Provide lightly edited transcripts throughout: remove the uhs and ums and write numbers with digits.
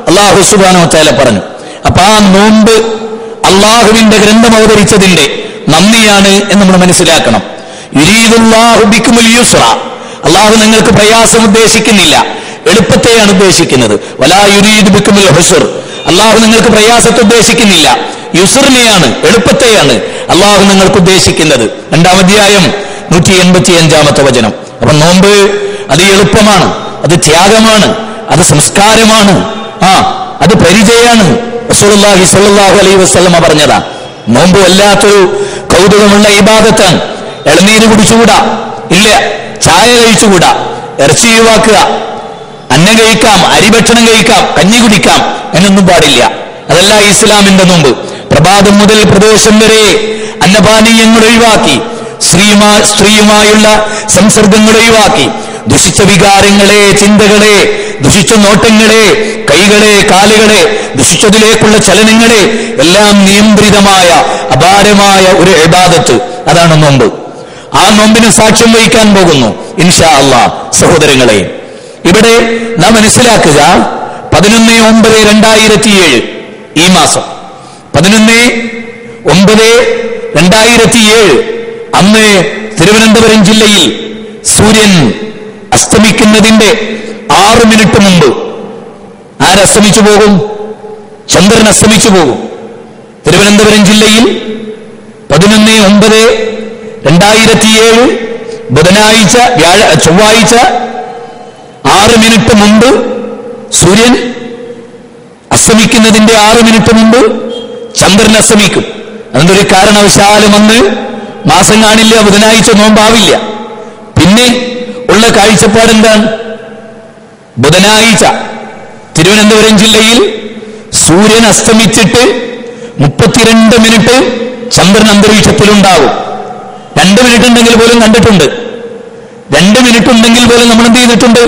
അല്ലാഹു സുബ്ഹാനഹു വ തആല പറഞ്ഞു. അപ്പൊ ആ നോമ്പ് അള്ളാഹുവിന്റെ ഗ്രന്ഥം അവതരിച്ചതിന്റെ നന്ദിയാണ് എന്ന് നമ്മൾ മനസ്സിലാക്കണം. യുരീദുല്ലാഹു ബിക്കുമുൽ യുസ്ര, അള്ളാഹു നിങ്ങൾക്ക് പ്രയാസം ഉദ്ദേശിക്കുന്നില്ല, എളുപ്പത്തെയാണ് ഉദ്ദേശിക്കുന്നത്. വലാ യുരീദു ബിക്കുമുൽ ഹുസ്ർ, അള്ളാഹു നിങ്ങൾക്ക് പ്രയാസത്തെ ഉദ്ദേശിക്കുന്നില്ല, യുസ്റിനെയാണ്, എളുപ്പത്തെയാണ് അള്ളാഹു നിങ്ങൾക്ക് ഉദ്ദേശിക്കുന്നത്. 2-ാം അധ്യായം 185-ാമത്തെ വചനം. അപ്പൊ നോമ്പ് അത് എളുപ്പമാണ്, അത് ത്യാഗമാണ്, അത് സംസ്കാരമാണ്, അത് പരിചയമാണ്. റസൂലുള്ളാഹി സ്വല്ലല്ലാഹു അലൈഹി വസല്ലമ പറഞ്ഞതാ, നോമ്പ് വല്ലാത്തൊരു കൗതുകമുള്ള ഇബാദത്താണ്. ഇളനീര് കുടിച്ചുകൂടാ, ഇല്ല. ചായ കഴിച്ചുകൂടാ, ഇറച്ചി ഒഴിവാക്കുക, അന്നം കഴിക്കാം, അരിഭക്ഷണം കഴിക്കാം, കഞ്ഞി കുടിക്കാം, എന്നൊന്നും പാടില്ല. അതല്ല ഇസ്ലാമിന്റെ നോമ്പ്. പ്രഭാതം മുതൽ പ്രദോഷം വരെ അന്നപാനീയങ്ങൾ ഒഴിവാക്കി, സ്ത്രീയുമായുള്ള സംസർഗങ്ങൾ ഒഴിവാക്കി, ദുഷിച്ച വികാരങ്ങളെ, ചിന്തകളെ, ദുഷിച്ച നോട്ടങ്ങളെ, കൈകളെ, കാലുകളെ, ദുഷിച്ചതിലേക്കുള്ള ചലനങ്ങളെ എല്ലാം നിയന്ത്രിതമായ അപാരമായ ഒരു ഇബാദത്ത്, അതാണ് നോമ്പ്. ആ നോമ്പിന് സാക്ഷ്യം വഹിക്കാൻ പോകുന്നു ഇൻഷാ അല്ലാഹ്. സഹോദരങ്ങളെ, ഇവിടെ നാം മനസ്സിലാക്കുക, 11/9/2007 ഈ മാസം 11/9/2007 അന്ന് തിരുവനന്തപുരം ജില്ലയിൽ സൂര്യൻ അസ്തമിക്കുന്നതിന്റെ 6 മിനിറ്റ് മുമ്പ് ആരസ്തമിച്ചു പോകും? ചന്ദ്രൻ അസ്തമിച്ചു പോകും. തിരുവനന്തപുരം ജില്ലയിൽ 11/9/2007 ബുധനാഴ്ച, ചൊവ്വാഴ്ച 6 മിനിറ്റ് മുമ്പ് സൂര്യൻ അസ്തമിക്കുന്നതിന്റെ 6 മിനിറ്റ് മുമ്പ് ചന്ദ്രൻ അസ്തമിക്കും. അതിന്റെ ഒരു കാരണവശാലും അന്ന് മാസം കാണില്ല, ബുധനാഴ്ച നോമ്പാവില്ല. പിന്നെ ഉള്ള കാഴ്ചപ്പാട് എന്താണ്? ബുധനാഴ്ച തിരുവനന്തപുരം ജില്ലയിൽ സൂര്യൻ അസ്തമിച്ചിട്ട് 32 മിനിറ്റ് ചന്ദ്രൻ അന്തരീക്ഷത്തിലുണ്ടാവും. 2 മിനിറ്റ് ഉണ്ടെങ്കിൽ പോലും കണ്ടിട്ടുണ്ട്. 2 മിനിറ്റ് ഉണ്ടെങ്കിൽ പോലും നമ്മൾ എന്ത് ചെയ്തിട്ടുണ്ട്?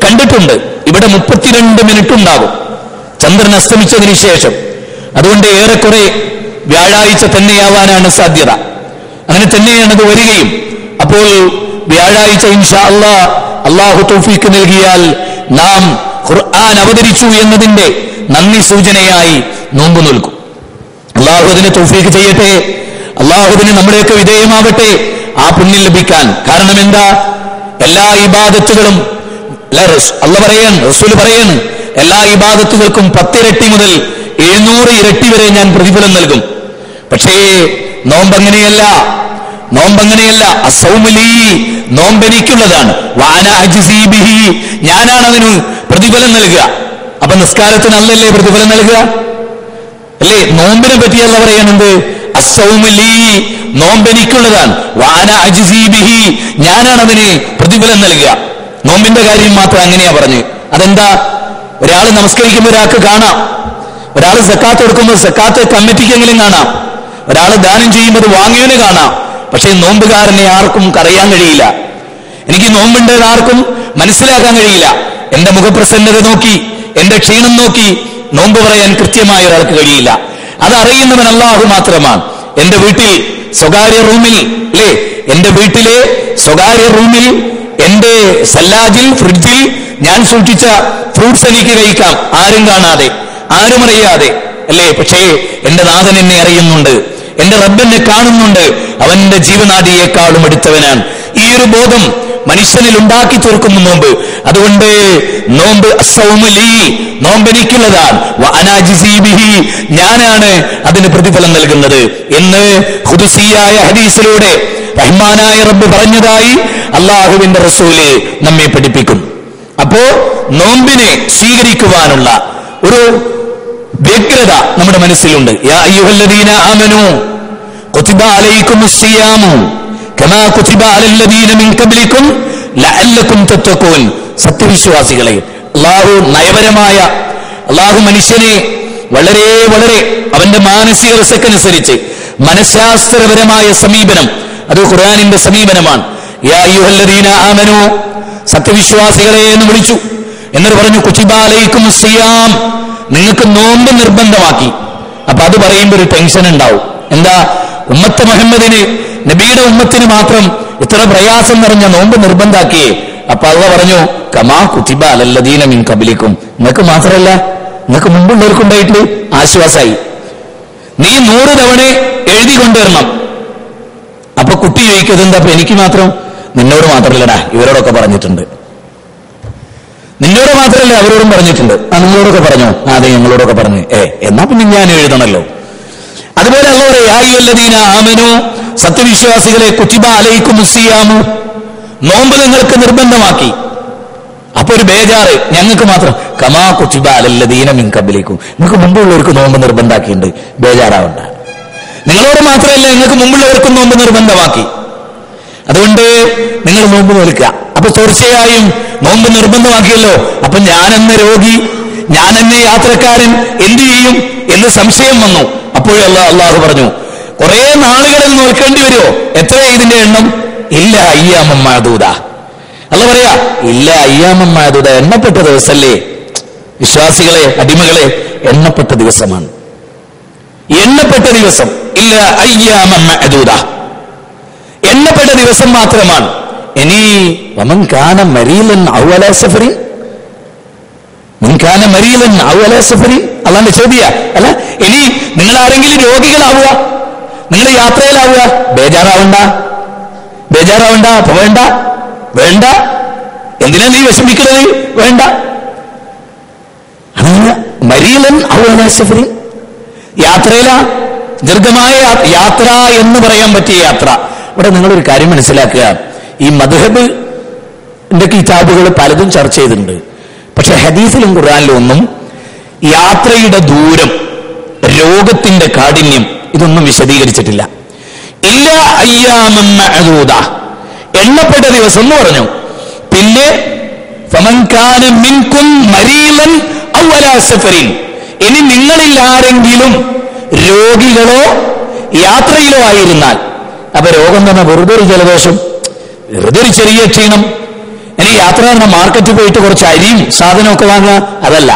കണ്ടിട്ടുണ്ട്. ഇവിടെ 32 മിനിറ്റ് ഉണ്ടാകും ചന്ദ്രൻ അസ്തമിച്ചതിന് ശേഷം. അതുകൊണ്ട് ഏറെക്കുറെ വ്യാഴാഴ്ച തന്നെയാവാനാണ് സാധ്യത. അങ്ങനെ തന്നെയാണത് വരികയും. അപ്പോൾ വ്യാഴാഴ്ച ഇൻഷാ അല്ലാഹ് അല്ലാഹു തൗഫീഖ് നൽകിയാൽ നാം ഖുർആൻ അവതരിച്ചു എന്നതിന്റെ നന്ദി സൂചനയായി നോമ്പ് നോൽക്കും. അല്ലാഹു അതിനെ തൗഫീഖ് ചെയ്യട്ടെ. അല്ലാഹു അതിന് നമ്മളെയൊക്കെ വിധേയമാവട്ടെ ആ പുണ്യം ലഭിക്കാൻ. കാരണം എന്താ? എല്ലാ ഇബാദത്തുകളും അല്ലാഹു പറയാണ്, റസൂൽ പറയാണ്, എല്ലാ ഇബാദത്തുകൾക്കും 10 ഇരട്ടി മുതൽ 700 ഇരട്ടി വരെ ഞാൻ പ്രതിഫലം നൽകും. പക്ഷേ നോമ്പങ്ങനെയല്ല. അസ്സൗമുലീ, നോമ്പെനിക്കുള്ളതാണ്. വാന അജ്സീ ബിഹി, ഞാനാണ് അതിന് പ്രതിഫലം നൽകുക. അപ്പൊ നിസ്കാരത്തിന് അല്ലല്ലേ പ്രതിഫലം നൽകുക? അല്ലേ? നോമ്പിനെ പറ്റി അല്ല പറയുന്നത്, അസ്സൗമുലീ, നോമ്പെനിക്കുള്ളതാണ്. വാന അജ്സീ ബിഹി, ഞാനാണ് അതിന് പ്രതിഫലം നൽകുക. നോമ്പിന്റെ കാര്യം മാത്രം അങ്ങനെയാ പറഞ്ഞു. അതെന്താ? ഒരാൾ നമസ്കരിക്കുമ്പോൾ ഒരാൾക്ക് കാണാം, ഒരാൾ സക്കാത്ത് കൊടുക്കുമ്പോൾ സക്കാത്ത് കമ്മിറ്റിക്കെങ്കിലും കാണാം, ഒരാൾ ദാനം ചെയ്യുമ്പോൾ വാങ്ങിയവന് കാണാം. പക്ഷേ നോമ്പുകാരനെ ആർക്കും അറിയാൻ കഴിയില്ല. എനിക്ക് നോമ്പുണ്ടത് ആർക്കും മനസ്സിലാക്കാൻ കഴിയില്ല. എന്റെ മുഖപ്രസന്നത നോക്കി, എന്റെ ക്ഷീണം നോക്കി നോമ്പ് പറയാൻ കൃത്യമായ ഒരാൾക്ക് കഴിയില്ല. അതറിയുന്നവൻ അല്ലാഹു മാത്രമാണ്. എന്റെ വീട്ടിൽ സ്വകാര്യ റൂമിൽ, അല്ലേ, എന്റെ വീട്ടിലെ സ്വകാര്യ റൂമിൽ എന്റെ സല്ലാജിൽ, ഫ്രിഡ്ജിൽ ഞാൻ സൂക്ഷിച്ച ഫ്രൂട്ട്സ് എനിക്ക് കഴിക്കാം, ആരും കാണാതെ, ആരും അറിയാതെ, അല്ലേ? പക്ഷേ എന്റെ നാഥൻ എന്നെ അറിയുന്നുണ്ട്, എന്റെ റബ്ബ് എന്നെ കാണുന്നുണ്ട്. അവന്റെ ജീവനാഡിയേക്കാളും അടുത്തവനാണ്. ഈ ഒരു ബോധം മനുഷ്യനിൽ ഉണ്ടാക്കി തീർക്കുന്നു നോമ്പ്. അതുകൊണ്ട് നോമ്പ് അസ്സൗമുലീ, നോമ്പെനിക്കുള്ളതാണ്. വഅനാ അജ്സീ ബിഹി, ഞാനാണ് അതിന് പ്രതിഫലം നൽകുന്നത് എന്ന് ഖുദ്സിയായ ഹദീസിലൂടെ റഹ്മാനായ റബ്ബ് പറഞ്ഞതായി അല്ലാഹുവിന്റെ റസൂല് നമ്മെ പഠിപ്പിക്കും. അപ്പോ നോമ്പിനെ സ്വീകരിക്കുവാനുള്ള ഒരു വ്യഗ്രത നമ്മുടെ മനസ്സിലുണ്ട്. യാ അയ്യുഹല്ലദീന ആമനൂ കുതിബ അലൈക്കുമുസ് സിയാമു കമാ കുതിബ അലല്ലദീന മിൻ ഖബ്ലിക്കും ലഅല്ലക്കും തത്തഖൂൻ. സത്യവിശ്വാസികളെ, അല്ലാഹു നയപരമായ, അല്ലാഹു മനുഷ്യനെ വളരെ വളരെ അവന്റെ മാനസിക രസക്കനുസരിച്ച് മനഃശാസ്ത്രപരമായ സമീപനം, അത് ഖുർആനിന്റെ സമീപനമാണ്. യാ അയ്യുഹല്ലദീന ആമനൂ, സത്യവിശ്വാസികളെ എന്ന് വിളിച്ചു. എന്നിട്ട് പറഞ്ഞു കുതിബ അലൈക്കുമുസ് സിയാം, നിങ്ങൾക്ക് നോമ്പ് നിർബന്ധമാക്കി. അപ്പൊ അത് പറയുമ്പോൾ ഒരു ടെൻഷൻ ഉണ്ടാവും. എന്താ? ഉമ്മത്ത് മുഹമ്മദിന്, നബിയുടെ ഉമ്മത്തിന് മാത്രം ഇത്ര പ്രയാസം നിറഞ്ഞ നോമ്പ് നിർബന്ധാക്കിയേ. അപ്പൊ അള്ളാഹു പറഞ്ഞു കമാ കുതിബ അലല്ലദീന മിൻ ഖബ്ലിക്കും, നിങ്ങൾക്ക് മാത്രമല്ല നിങ്ങൾക്ക് മുമ്പുള്ളവർക്കുണ്ടായിട്ട് ആശ്വാസമായി. നീ 100 തവണ എഴുതി കൊണ്ടുവരണം. അപ്പൊ കുട്ടി ചോദിക്കുന്നത് എന്താ അപ്പൊ എനിക്ക് മാത്രം? നിന്നോട് മാത്രമല്ലടാ, ഇവരോടൊക്കെ പറഞ്ഞിട്ടുണ്ട്. നിന്നോട് മാത്രമല്ല അവരോടും പറഞ്ഞിട്ടുണ്ട്. നിങ്ങളോടൊക്കെ പറഞ്ഞോ? അതെ ഞങ്ങളോടൊക്കെ പറഞ്ഞു. എന്നാ പിന്നെ ഞാൻ എഴുതണല്ലോ. അതുപോലെ അല്ലാഹു പറയാ, യാ അയ്യുഹല്ലദീന ആമനൂ, സത്യവിശ്വാസികളെ, കുതിബ അലൈക്കുമുസ് സിയാമു, നോമ്പ് നിങ്ങൾക്ക് നിർബന്ധമാക്കി. അപ്പൊ ഒരു ബേജാറ്, ഞങ്ങൾക്ക് മാത്രം. കമാ കുതിബ അലല്ലദീന മിൻ ഖബ്ലിക്കും, നിങ്ങൾക്ക് മുമ്പുള്ളവർക്ക് നോമ്പ് നിർബന്ധാക്കിയിട്ടുണ്ട്, ബേജാറാവണ്ട. നിങ്ങളോട് മാത്രമല്ല, നിങ്ങൾക്ക് മുമ്പുള്ളവർക്കും നോമ്പ് നിർബന്ധമാക്കി. അതുകൊണ്ട് നിങ്ങൾ നോമ്പ് നോൽക്കുക. അപ്പൊ തീർച്ചയായും നോമ്പ് നിർബന്ധമാക്കിയല്ലോ. അപ്പൊ ഞാനെന്ന രോഗി, ഞാനെന്ന യാത്രക്കാരൻ എന്തു ചെയ്യും എന്ന് സംശയം വന്നു. അപ്പോഴല്ല അള്ളാഹു പറഞ്ഞു, കുറെ നാളുകളിൽ നോൽക്കേണ്ടി വരുമോ? എത്രയാ ഇതിന്റെ എണ്ണം? ഇല്ല അയ്യാമം മഅദൂദ. അല്ലാഹു പറയാ, ഇല്ല അയ്യാമം മഅദൂദ, എണ്ണപ്പെട്ട ദിവസമല്ലേ. വിശ്വാസികളെ, അടിമകളെ, എണ്ണപ്പെട്ട ദിവസമാണ്. എണ്ണപ്പെട്ട ദിവസം. ഇല്ല അയ്യാമം മഅദൂദ, എണ്ണപ്പെട്ട ദിവസം മാത്രമാണ്. ഇനി വമൻ കാന മരീലൻ ഔ അലാ സഫറിൻ, മൻ കാന മരീലൻ ഔ അലാ സഫറിൻ, അല്ലാഹുവിന്റെ ചോദ്യ അല്ല. ഇനി നിങ്ങൾ ആരെങ്കിലും രോഗികളാവുക, നിങ്ങൾ യാത്രയിലാവുക, ബേജാറാവണ്ട, ബേജാറാവണ്ട. അപ്പൊ വേണ്ട, വേണ്ട. എന്തിനാ നീ വിഷമിക്കുന്നത്? വേണ്ട. മരീലൻ ഔ അലാ സഫറിൻ, യാത്രയിലാ, ദീർഘമായ യാത്ര എന്ന് പറയാൻ പറ്റിയ യാത്ര. ഇവിടെ നിങ്ങളൊരു കാര്യം മനസ്സിലാക്കുക, ഈ മദ്ഹബിന്റെ കിതാബുകൾ പലതും ചർച്ച ചെയ്തിട്ടുണ്ട്. പക്ഷെ ഹദീസിലും ഖുർആനിലും ഒന്നും യാത്രയുടെ ദൂരം, രോഗത്തിന്റെ കാഠിന്യം ഇതൊന്നും വിശദീകരിച്ചിട്ടില്ല. ഇല്ല അയ്യാമൻ മഅദൂദ, എണ്ണപ്പെട്ട ദിവസം എന്ന് പറഞ്ഞു. പിന്നെ ഫമൻ കാന മിൻകും മരീലൻ ഔ അലാ സഫറിൻ, ഇനി നിങ്ങളിൽ ആരെങ്കിലും രോഗികളോ യാത്രയിലോ ആയിരുന്നാൽ. അപ്പൊ രോഗം തന്നെ വെറുതെ ഒരു ജലദോഷം, വെറുതെ ഒരു ചെറിയ ക്ഷീണം. ഇനി യാത്ര പറഞ്ഞാൽ മാർക്കറ്റിൽ പോയിട്ട് കുറച്ച് അരിയും സാധനമൊക്കെ വാങ്ങുക, അതല്ല.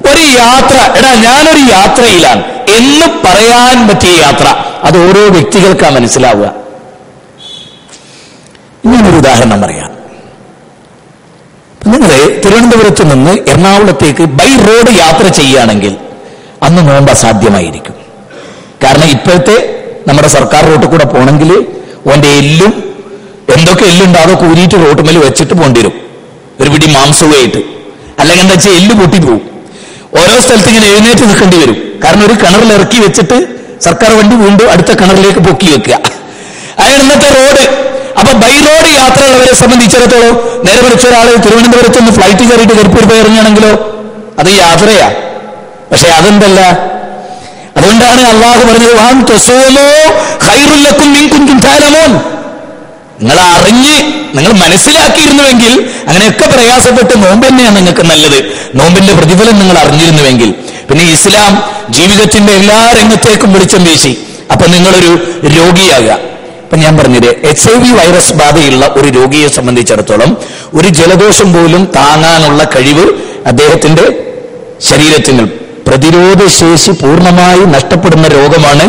ഒരു യാത്ര, എടാ ഞാനൊരു യാത്രയിലാണ് എന്ന് പറയാൻ പറ്റിയ യാത്ര, അത് ഓരോ വ്യക്തികൾക്കാ മനസ്സിലാവുക. ഞാനൊരു ഉദാഹരണം പറയാം. നിങ്ങൾ തിരുവനന്തപുരത്ത് നിന്ന് എറണാകുളത്തേക്ക് ബൈ റോഡ് യാത്ര ചെയ്യുകയാണെങ്കിൽ അന്ന് നോമ്പ് അസാധ്യമായിരിക്കും. കാരണം ഇപ്പോഴത്തെ നമ്മുടെ സർക്കാർ റോട്ടിൽ കൂടെ പോകണമെങ്കിൽ ഓന്റെ എല്ലും എന്തൊക്കെ എല്ലുണ്ടോ അതൊക്കെ ഊരിയിട്ട് റോട്ടുമേൽ വെച്ചിട്ട് പോകേണ്ടി വരും, ഒരു പിടി മാംസവുമായിട്ട്. അല്ലെങ്കിൽ എന്താ വെച്ചാൽ എല്ല് പൊട്ടിപ്പോവും. ഓരോ സ്ഥലത്ത് ഇങ്ങനെ എഴുന്നേറ്റ് നിൽക്കേണ്ടി വരും. കാരണം ഒരു കിണറിൽ ഇറക്കി വെച്ചിട്ട് സർക്കാർ വണ്ടി വീണ്ടും അടുത്ത കിണറിലേക്ക് പൊക്കി വെക്കുക. അതാണ് ഇന്നത്തെ റോഡ്. അപ്പൊ ബൈ റോഡ് യാത്രയുള്ളവരെ സംബന്ധിച്ചിടത്തോളം, നേരെ മറിച്ച് ഒരാൾ തിരുവനന്തപുരത്ത് നിന്ന് ഫ്ലൈറ്റ് കയറിയിട്ട് കരിപ്പൂർ പോയി ഇറങ്ങുകയാണെങ്കിലോ അത് യാത്രയാ. പക്ഷെ അതെന്തല്ല. അതുകൊണ്ടാണ് അള്ളാഹു പറഞ്ഞത്, വാൻ തസൂമൂ ഖൈറുൽ ലക്കും ഇൻ കുൻതും തഅലമൂൻ, നിങ്ങൾ അറിഞ്ഞ്, നിങ്ങൾ മനസ്സിലാക്കിയിരുന്നുവെങ്കിൽ, അങ്ങനെയൊക്കെ പ്രയാസപ്പെട്ട് നോമ്പ് തന്നെയാണ് നിങ്ങൾക്ക് നല്ലത്, നോമ്പിന്റെ പ്രതിഫലം നിങ്ങൾ അറിഞ്ഞിരുന്നുവെങ്കിൽ. പിന്നെ ഇസ്ലാം ജീവിതത്തിന്റെ എല്ലാ രംഗത്തേക്കും വെളിച്ചം വീശി. അപ്പൊ നിങ്ങളൊരു രോഗിയാകുക. അപ്പൊ ഞാൻ പറഞ്ഞത്, HIV വൈറസ് ബാധയുള്ള ഒരു രോഗിയെ സംബന്ധിച്ചിടത്തോളം ഒരു ജലദോഷം പോലും താങ്ങാനുള്ള കഴിവ് അദ്ദേഹത്തിന്റെ ശരീരത്തിന്, പ്രതിരോധ ശേഷി പൂർണ്ണമായി നഷ്ടപ്പെടുന്ന രോഗമാണ്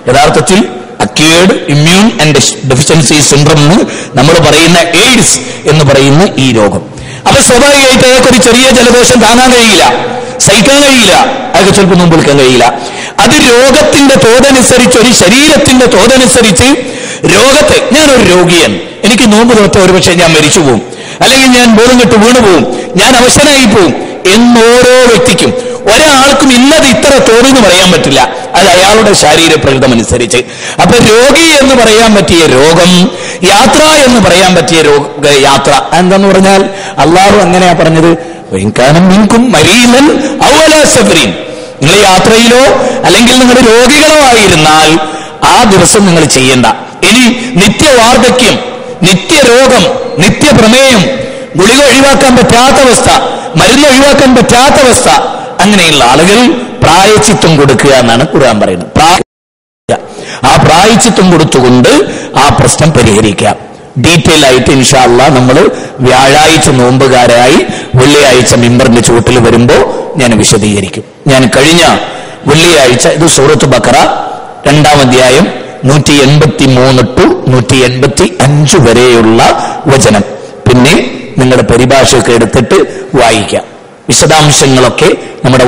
യഥാർത്ഥത്തിൽ acquired immune and deficiency syndrome എന്ന് നമ്മൾ പറയുന്ന എയ്ഡ്സ് എന്ന് പറയുന്ന ഈ രോഗം. അപ്പൊ സ്വാഭാവികമായിട്ട് അയാൾക്ക് ഒരു ചെറിയ ജലദോഷം താങ്ങാൻ കഴിയില്ല, സഹിക്കാൻ കഴിയില്ല, അയാൾക്ക് ചിലപ്പോൾ നോമ്പ് എടുക്കാൻ കഴിയില്ല. അത് രോഗത്തിന്റെ തോതനുസരിച്ച്, ഒരു ശരീരത്തിന്റെ തോതനുസരിച്ച് രോഗത്തെ, ഞാനൊരു രോഗിയാണ്, എനിക്ക് നോമ്പ് നോറ്റ ഒരുപക്ഷെ ഞാൻ മരിച്ചു പോകും, അല്ലെങ്കിൽ ഞാൻ ബോധം കെട്ട് വീണു പോവും, ഞാൻ അവശനായി പോവും എന്നോരോ വ്യക്തിക്കും, ഒരാൾക്കും ഇന്നത് ഇത്ര തോന്നുന്നു പറയാൻ പറ്റില്ല. അത് അയാളുടെ ശാരീരിക പ്രകൃതം അനുസരിച്ച്. അപ്പൊ രോഗി എന്ന് പറയാൻ പറ്റിയ രോഗം, യാത്ര എന്ന് പറയാൻ പറ്റിയ യാത്ര എന്താന്ന് പറഞ്ഞാൽ അള്ളാഹു അങ്ങനെയാ പറഞ്ഞത്, നിങ്ങൾ യാത്രയിലോ അല്ലെങ്കിൽ നിങ്ങൾ രോഗികളോ ആയിരുന്നാൽ ആ ദിവസം നിങ്ങൾ ചെയ്യേണ്ട. ഇനി നിത്യവാർദ്ധക്യം, നിത്യരോഗം, നിത്യപ്രമേയം, ഗുളിക ഒഴിവാക്കാൻ പറ്റാത്ത അവസ്ഥ, മരുന്ന് ഒഴിവാക്കാൻ പറ്റാത്ത അവസ്ഥ, അങ്ങനെയുള്ള ആളുകൾ പ്രായച്ചിത്തം കൊടുക്കുക എന്നാണ് ഖുർആൻ പറയുന്നത്. ആ പ്രായച്ചിത്തം കൊടുത്തുകൊണ്ട് ആ പ്രശ്നം പരിഹരിക്കാം. ഡീറ്റെയിൽ ആയിട്ട് ഇൻഷാ അല്ലാഹ് നമ്മൾ വ്യാഴാഴ്ച നോമ്പുകാരായി വെള്ളിയാഴ്ച മിമ്പറിന്റെ ചുവട്ടിൽ വരുമ്പോൾ ഞാൻ വിശദീകരിക്കും. ഞാൻ കഴിഞ്ഞ വെള്ളിയാഴ്ച, ഇത് സൂറത്ത് ബഖറ 2-ാം അധ്യായം 183 to 185 വരെയുള്ള വചനം, പിന്നെ നിങ്ങളുടെ പരിഭാഷയൊക്കെ എടുത്തിട്ട് വായിക്കാം. വിശദാംശങ്ങളൊക്കെ നമ്മുടെ